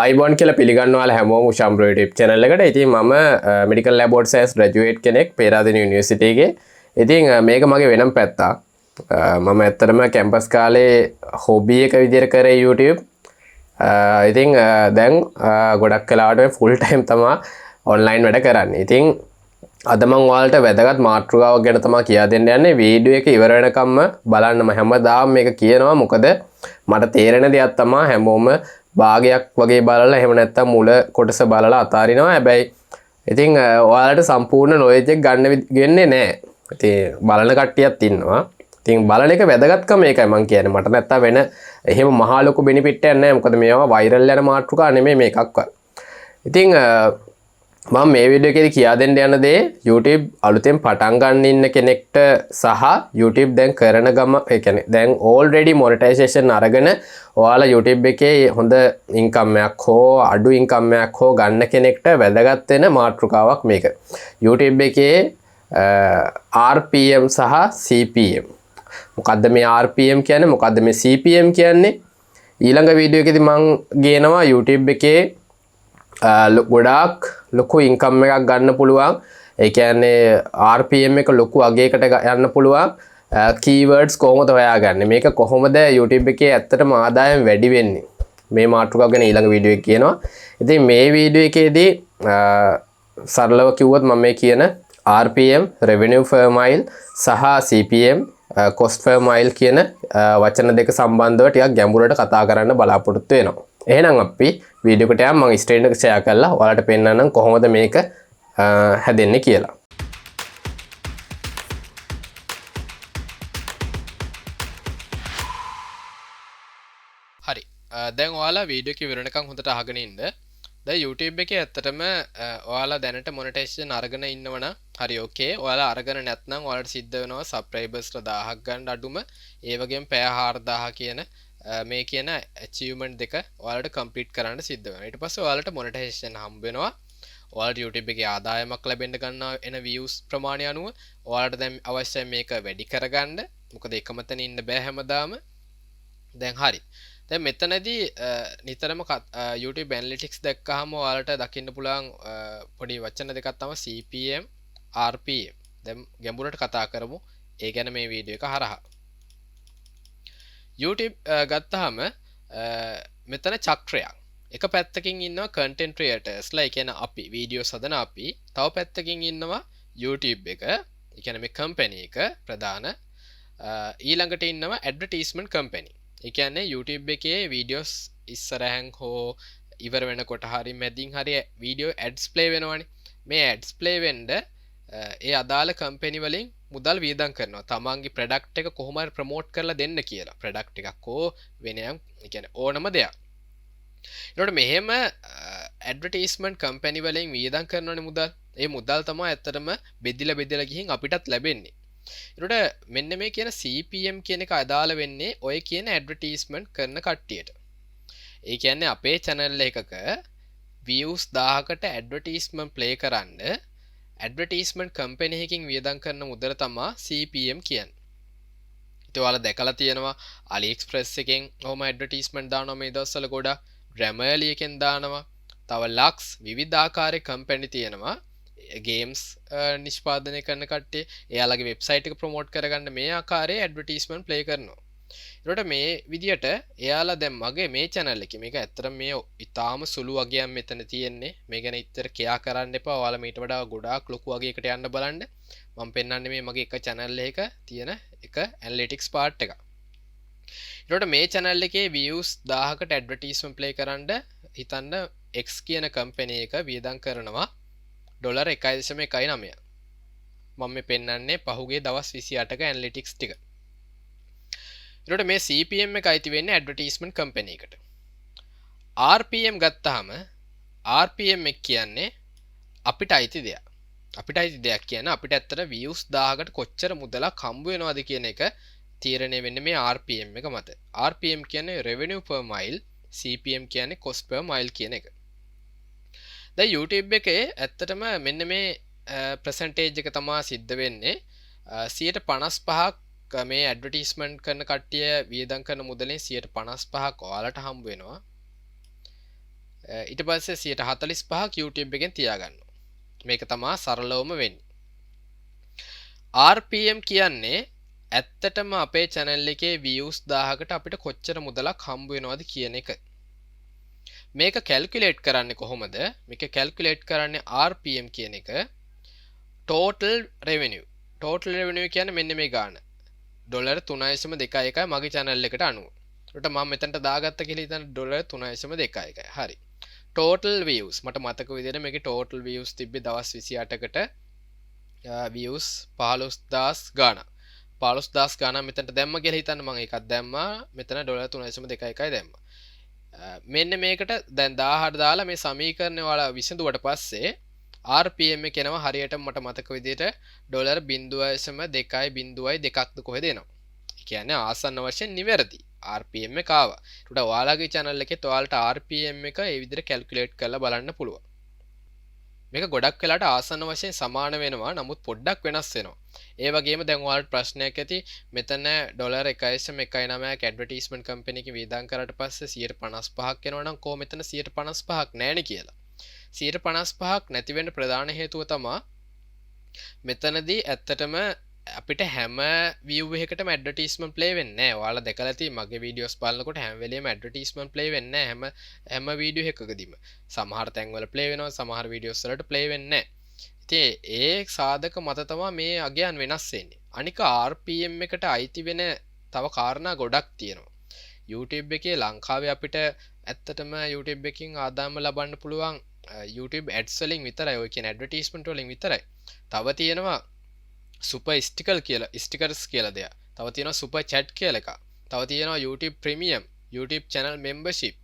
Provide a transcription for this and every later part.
අයිබෝන් කියලා පිළිගන්නවාල හැමෝම උෂම් YouTube channel එකට. ඉතින් මම medical laboratory science graduate කෙනෙක් පේරාදෙණිය යුනිවර්සිටි එකේ. ඉතින් මේක මගේ වෙනම පැත්තක්. මම ඇත්තටම කැම්පස් කාලේ හොබි එක විදිහට කරේ YouTube. ඉතින් දැන් ගොඩක් කලාවට ෆුල් ටයිම් තමයි ඔන්ලයින් වැඩ කරන්නේ. ඉතින් අද මම ඔයාලට වැදගත් මාතෘකාවක් ගැන තමයි කියා දෙන්න යන්නේ. වීඩියෝ එක ඉවර වෙනකම්ම බලන්න. මම හැමදාම මේක කියනවා. මොකද මට තේරෙන දෙයක් තමයි හැමෝම භාගයක් වගේ බලලා එහෙම නැත්තම් මුල කොටස බලලා අතාරිනවා. හැබැයි ඉතින් ඔයාලට සම්පූර්ණ නොලෙජ් එක ගන්න වෙන්නේ නැහැ. ඉතින් බලන කට්ටියක් ඉන්නවා. ඉතින් බලන එක වැදගත්කම ඒකයි මම කියන්නේ. මට නැත්තම් වෙන එහෙම මහා ලොකු බෙනිෆිට් එකක් නැහැ. මොකද මේවා වෛරල් යන මාතෘකා නෙමෙයි මේකක්වත්. ඉතින් මම මේ වීඩියෝ එකේදී කියා දෙන්න යන දේ YouTube අලුතෙන් පටන් ගන්න ඉන්න කෙනෙක්ට සහ YouTube දැන් කරන ගම ඒ කියන්නේ දැන් already monetization අරගෙන ඔයාලා YouTube එකේ හොඳ ඉන්කම් එකක් හෝ අඩු ඉන්කම් එකක් හෝ ගන්න කෙනෙක්ට වැදගත් වෙන මාතෘකාවක් මේක. YouTube එකේ RPM සහ CPM. මොකද්ද මේ RPM කියන්නේ? මොකද්ද මේ CPM කියන්නේ? ඊළඟ වීඩියෝ එකේදී මම ගේනවා YouTube එකේ ගොඩාක් ලොකු ඉන්කම් එකක් ගන්න පුළුවන්. ඒ කියන්නේ RPM එක ලොකු අගයකට යන්න පුළුවන්. කීවර්ඩ්ස් කොහොමද හොයාගන්නේ? මේක කොහොමද YouTube එකේ ඇත්තටම ආදායම් වැඩි වෙන්නේ? මේ මාතෘකාව ගැන ඊළඟ වීඩියෝ එකේ කියනවා. ඉතින් මේ වීඩියෝ එකේදී සරලව කිව්වොත් මම මේ කියන RPM revenue per mile සහ CPM cost per mile කියන වචන දෙක සම්බන්ධව ටිකක් ගැඹුරට කතා කරන්න බලාපොරොත්තු වෙනවා. එහෙනම් අපි වීඩියෝ එකට යමු. මම ස්ක්‍රීන් එක ෂෙයා කරලා ඔයාලට පෙන්නන්නම් කොහොමද මේක හැදෙන්නේ කියලා. හරි. දැන් ඔයාලා වීඩියෝ එක ඉවර වෙනකන් හොඳට අහගෙන ඉන්න. දැන් YouTube එකේ ඇත්තටම ඔයාලා දැනට මොනෙටයිසේෂන් අරගෙන ඉන්නවනම් හරි ඕකේ. ඔයාලා අරගෙන නැත්නම් ඔයාලට සිද්ධ වෙනවා සබ්ස්ක්‍රයිබර්ස්ලා 1000ක් ගන්න අඩුම. ඒ වගේම පැය 4000 කියන මේ කියන achievement දෙක ඔයාලට complete කරන්න සිද්ධ වෙනවා. ඊට පස්සේ ඔයාලට monetization හම්බ වෙනවා. ඔයාලට YouTube එකේ ආදායමක් ලැබෙන්න ගන්නවා එන views ප්‍රමාණය අනුව ඔයාලට දැන් අවශ්‍යයි මේක වැඩි කරගන්න. මොකද එකම තැන ඉන්න බෑ හැමදාම. දැන් හරි. දැන් මෙතනදී නිතරම YouTube analytics දැක්කහම ඔයාලට දකින්න පුළුවන් පොඩි වචන දෙකක් තමයි CPM RPM. දැන් ගැඹුරට කතා කරමු. ඒ ගැන මේ වීඩියෝ එක හරහා. YouTube ගත්තාම මෙතන චක්‍රයක්. එක පැත්තකින් ඉන්නවා content creatorsලා, ඒ කියන්නේ අපි වීඩියෝස් හදන අපි. තව පැත්තකින් ඉන්නවා YouTube එක, ඒ කියන්නේ මේ company එක ප්‍රධාන. ඊළඟට ඉන්නවා advertisement company. ඒ කියන්නේ YouTube එකේ වීඩියෝස් ඉස්සරහන් හෝ ඉවර වෙනකොට හරි මැදින් හරි වීඩියෝ ads play වෙනවනේ. මේ ads play වෙන්න ඒ අදාළ කම්පැනි වලින් මුදල් වියදම් කරනවා. තමන්ගේ ප්‍රොඩක්ට් එක කොහොම හරි ප්‍රොමෝට් කරලා දෙන්න කියලා. ප්‍රොඩක්ට් එකක් හෝ වෙනයම් ඒ කියන්නේ ඕනම දෙයක්. ඒකට මෙහෙම ඇඩ්වර්ටයිස්මන්ට් කම්පැනි වලින් වියදම් කරනවනේ මුදල්. ඒ මුදල් තමයි ඇත්තටම බෙදිලා ගිහින් අපිටත් ලැබෙන්නේ. ඒකට මෙන්න මේ කියන CPM කියන එක අදාළ වෙන්නේ ඔය කියන ඇඩ්වර්ටයිස්මන්ට් කරන කට්ටියට. ඒ කියන්නේ අපේ channel එකක views 1000කට ඇඩ්වර්ටයිස්මන්ට් play කරන්න ඇඩ්වර්ටයිස්මන්ට් කම්පැනි එකකින් වියදම් කරන මුදල තමයි CPM කියන්නේ. ඉතින් ඔයාලා දැකලා තියෙනවා AliExpress එකෙන් ඔහොම ඇඩ්වර්ටයිස්මන්ට් දානවා මේ දවස්වල ගොඩක්. Grammarly එකෙන් දානවා. තව Lux විවිධාකාරයේ කම්පැනි තියෙනවා. ගේම්ස් නිෂ්පාදනය කරන කට්ටිය එයාලගේ වෙබ්සයිට් එක ප්‍රොමෝට් කරගන්න මේ ආකාරයේ ඇඩ්වර්ටයිස්මන්ට් ප්ලේ කරනවා. ඒකට මේ විදියට එයාලා දැන් මගේ මේ channel එකේ මේක ඇත්තටම මේ ඉතාලම සුළු වගයක් මෙතන තියෙන්නේ. මේ ගැන ඉතර කියා කරන්න එපා. ඔයාලා මීට වඩා ගොඩාක් ලොකු වගයකට යන්න බලන්න. මම පෙන්නන්නේ මේ මගේ එක channel එකක තියෙන එක analytics part එක. ඒකට මේ channel එකේ views 1000කට advertisement play කරන්න හිතන්න X කියන company එක වියදම් කරනවා $1.19. මම මේ පෙන්නන්නේ පහුගිය දවස් 28ක analytics ටික. ඒකට මේ CPM එක අයිති වෙන්නේ advertisement company එකට. RPM ගත්තාම RPM එක කියන්නේ අපිට අයිති දෙයක්. අපිට අයිති දෙයක් කියන්නේ අපිට ඇත්තට views 1000කට කොච්චර මුදලක් හම්බ වෙනවද කියන එක තීරණය වෙන්නේ මේ RPM එක මත. RPM කියන්නේ revenue per mile, CPM කියන්නේ cost per mile කියන එක. දැන් YouTube එකේ ඇත්තටම මෙන්න මේ percentage එක තමයි සිද්ධ වෙන්නේ. 55% මේ ඇඩ්වර්ටයිස්මන්ට් කරන කට්ටිය වියදම් කරන මුදලෙන් 55% ඔයාලට හම්බ වෙනවා. ඊට පස්සේ 145ක් YouTube එකෙන් තියාගන්න. මේක තමයි සරලවම වෙන්නේ. RPM කියන්නේ ඇත්තටම අපේ channel එකේ views 1000කට අපිට කොච්චර මුදලක් හම්බ වෙනවද කියන එක. මේක calculate කරන්නේ කොහොමද? මේක calculate කරන්නේ RPM කියන එක total revenue. total revenue කියන්නේ මෙන්න මේ ගාන. $3.21 මගේ channel එකට අනුව. ඒකට මම මෙතනට දාගත්ත කියලා හිතන්න $3.21. හරි. total views මට මතක විදිහට මේකේ total views තිබ්බේ දවස් 28කට views 15000 ගාන. 15000 ගාන මෙතනට දැම්ම කියලා හිතන්න මම ඒකක් දැම්මා. මෙතන $3.21 දැම්මා. මෙන්න මේකට දැන් 1000ට දාලා මේ සමීකරණය ඔයාලා විසඳුවට පස්සේ RPM එක එනවා හරියට මට මතක විදිහට $0.2.2ක්ද කොහෙද එනවා. ඒ කියන්නේ ආසන්න වශයෙන් නිවැරදි. RPM එක ආවා. ඒකට ඔයාලගේ channel එකෙත් ඔයාලට RPM එක ඒ විදිහට calculate කරලා බලන්න පුළුවන්. මේක ගොඩක් වෙලාට ආසන්න වශයෙන් සමාන වෙනවා. නමුත් පොඩ්ඩක් වෙනස් වෙනවා. ඒ වගේම දැන් ඔයාලට ප්‍රශ්නයක් ඇති මෙතන $1.1.19ක් ඇඩ්වර්ටයිස්මන්ට් කම්පැනි එකකින් වියදම් කරාට පස්සේ 155ක් එනවා නම් කොහොම මෙතන 155ක් නැහැනේ කියලා. 155ක් නැති වෙන්න ප්‍රධාන හේතුව තමයි මෙතනදී ඇත්තටම අපිට හැම view එකකටම ඇඩ්වර්ටයිස්මන්ට් ප්ලේ වෙන්නේ නැහැ. ඔයාලා දැකලා ඇති මගේ වීඩියෝස් බලනකොට හැම වෙලෙම ඇඩ්වර්ටයිස්මන්ට් ප්ලේ වෙන්නේ නැහැ හැම වීඩියෝ එකකදීම. සමහර තැන්වල ප්ලේ වෙනවා, සමහර වීඩියෝස් වලට ප්ලේ වෙන්නේ නැහැ. ඉතින් ඒ සාධක මත තමයි මේ අගයන් වෙනස් වෙන්නේ. අනික RPM එකට අයිති වෙන තව කාරණා ගොඩක් තියෙනවා. YouTube එකේ ලංකාවේ අපිට ඇත්තටම YouTube එකකින් ආදායම ලබන්න පුළුවන් YouTube ads වලින් විතරයි. ඔය කියන ඇඩ්වර්ටයිස්මන්ට් වලින් විතරයි. තව තියෙනවා සුපර් ස්ටිකර්ස් කියලා දෙයක්. තව තියෙනවා සුපර් චැට් කියලා එකක්. තව තියෙනවා YouTube premium, YouTube channel membership.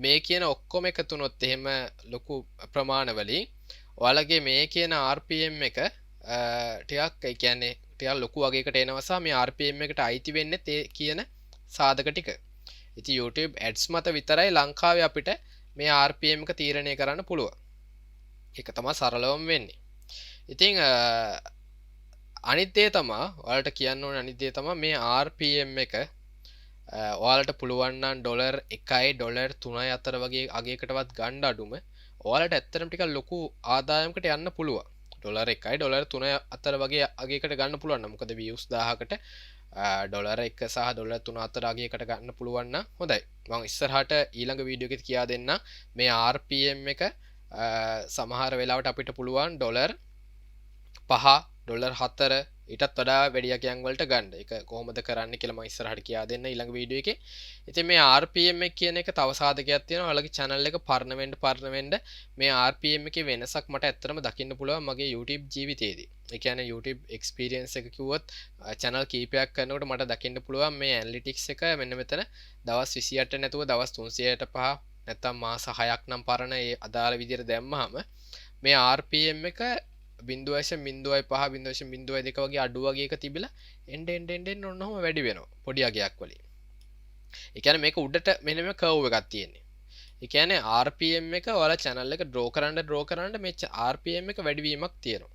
මේ කියන ඔක්කොම එකතු වුණොත් එහෙම ලොකු ප්‍රමාණවලින් ඔයාලගේ මේ කියන RPM එක ටිකක් ඒ කියන්නේ ටිකක් ලොකු වගේකට එනවා සහ මේ RPM එකට අයිති වෙන්නේ ඒ කියන සාධක ටික. ඉතින් YouTube ads මත විතරයි ලංකාවේ අපිට මේ RPM එක තීරණය කරන්න පුළුවන්. ඒක තමයි සරලවම වෙන්නේ. ඉතින් අනිත් දේ තමයි ඔයාලට කියන්න ඕනේ අනිත් දේ තමයි මේ RPM එක ඔයාලට පුළුවන් නම් $1 $3 අතර වගේ අගයකටවත් ගන්න අඩුම ඔයාලට ඇත්තටම ටිකක් ලොකු ආදායමකට යන්න පුළුවන්. $1 $3 අතර වගේ අගයකට ගන්න පුළුවන්. මොකද views 1000කට $1 සහ $3 අතර අගයකට ගන්න පුළුවන් නම් හොඳයි. මම ඉස්සරහට ඊළඟ වීඩියෝ එකේ කියා දෙන්න මේ RPM එක සමහර වෙලාවට අපිට පුළුවන් $5 $4 ඊටත් වඩා වැඩි අගයන් වලට ගන්න. ඒක කොහොමද කරන්න කියලා මම ඉස්සරහට කියා දෙන්න ඊළඟ වීඩියෝ එකේ. ඉතින් මේ RPM එක කියන එක තව සාධකයක් තියෙනවා. ඔයාලගේ channel එක පරණ වෙන්න මේ RPM එකේ වෙනසක් මට ඇත්තටම දකින්න පුළුවන් මගේ YouTube ජීවිතයේදී. ඒ කියන්නේ YouTube experience එක කිව්වොත් channel කීපයක් කරනකොට මට දකින්න පුළුවන් මේ analytics එක මෙන්න මෙතන දවස් 28 නැතුව දවස් 365 නැත්තම් මාස 6ක් නම් පරණ ඒ අදාළ විදිහට දැම්මහම මේ RPM එක 0.05 වගේ අඩු වගේක තිබිලා එන්න ඔන්නෝම වැඩි වෙනවා පොඩි අගයක් වලින්. ඒ කියන්නේ මේක උඩට මෙන්න මේ කර්ව් එකක් තියෙන්නේ. ඒ කියන්නේ RPM එක ඔයාලා channel එක draw කරන්න මේ RPM එක වැඩි වීමක් තියෙනවා.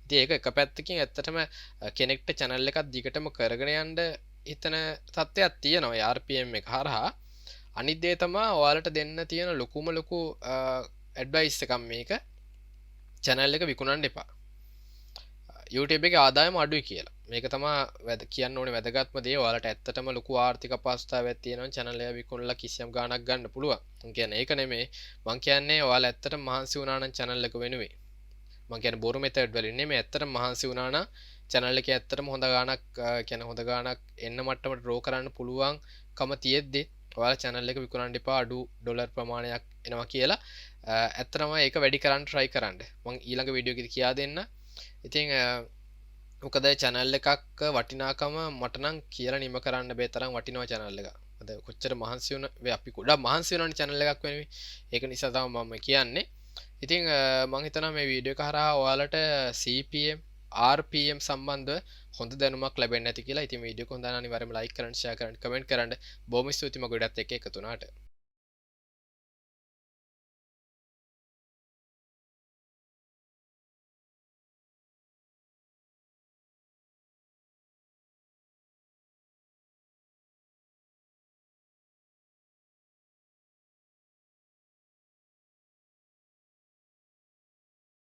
ඉතින් ඒක එක පැත්තකින් ඇත්තටම කෙනෙක්ට channel එකක් දිගටම කරගෙන යන්න හිතන තත්ත්වයක් තියෙනවා ඒ RPM එක හරහා. අනිත් දේ තමයි ඔයාලට දෙන්න තියෙන ලොකු ඇඩ්වයිස් එකක් මේක channel එක විකුණන්න එපා. YouTube එකේ ආදායම අඩුයි කියලා. මේක තමයි කියන්න ඕනේ වැදගත්ම දේ. ඔයාලට ඇත්තටම ලොකු ආර්ථික අපහසුතාවයක් තියෙනවා channel එක විකුණලා කිසියම් ගාණක් ගන්න පුළුවන්. මම කියන්නේ ඒක නෙමෙයි. මම කියන්නේ ඔයාලා ඇත්තටම මහන්සි වුණා නම් channel එක වෙනුවෙන්. මම කියන්නේ බොරු මෙතඩ් වලින් නෙමෙයි. ඇත්තටම මහන්සි වුණා නම් channel එකේ ඇත්තටම හොඳ ගාණක් හොඳ ගාණක් එන්න මට්ටමට draw කරන්න පුළුවන්කම තියෙද්දි ඔයාලා channel එක විකුණන්න එපා අඩු ඩොලර් ප්‍රමාණයක් එනවා කියලා. ඇත්තටම ඒක වැඩි කරන්න try කරන්න. මම ඊළඟ වීඩියෝ එකේදී කියා දෙන්න. ඉතින් මොකද channel එකක් වටිනාකම මට නම් කියලා නිම කරන්න බෑ තරම් වටිනවා channel එක. අද කොච්චර මහන්සි වුණ අපි ගොඩක් මහන්සි වෙනවනේ channel එකක් වෙනුවෙන්. ඒක නිසා තමයි මම කියන්නේ. ඉතින් මම හිතනවා මේ වීඩියෝ එක හරහා ඔයාලට CPM RPM සම්බන්ධව හොඳ දැනුමක් ලැබෙන්න ඇති කියලා. ඉතින් වීඩියෝ එක හොඳ නම් අනිවාර්යයෙන්ම like කරන්න, share කරන්න, comment කරන්න. බොහොම ස්තුතියි මගේ වීඩියෝත් එක්ක එකතු වුණාට.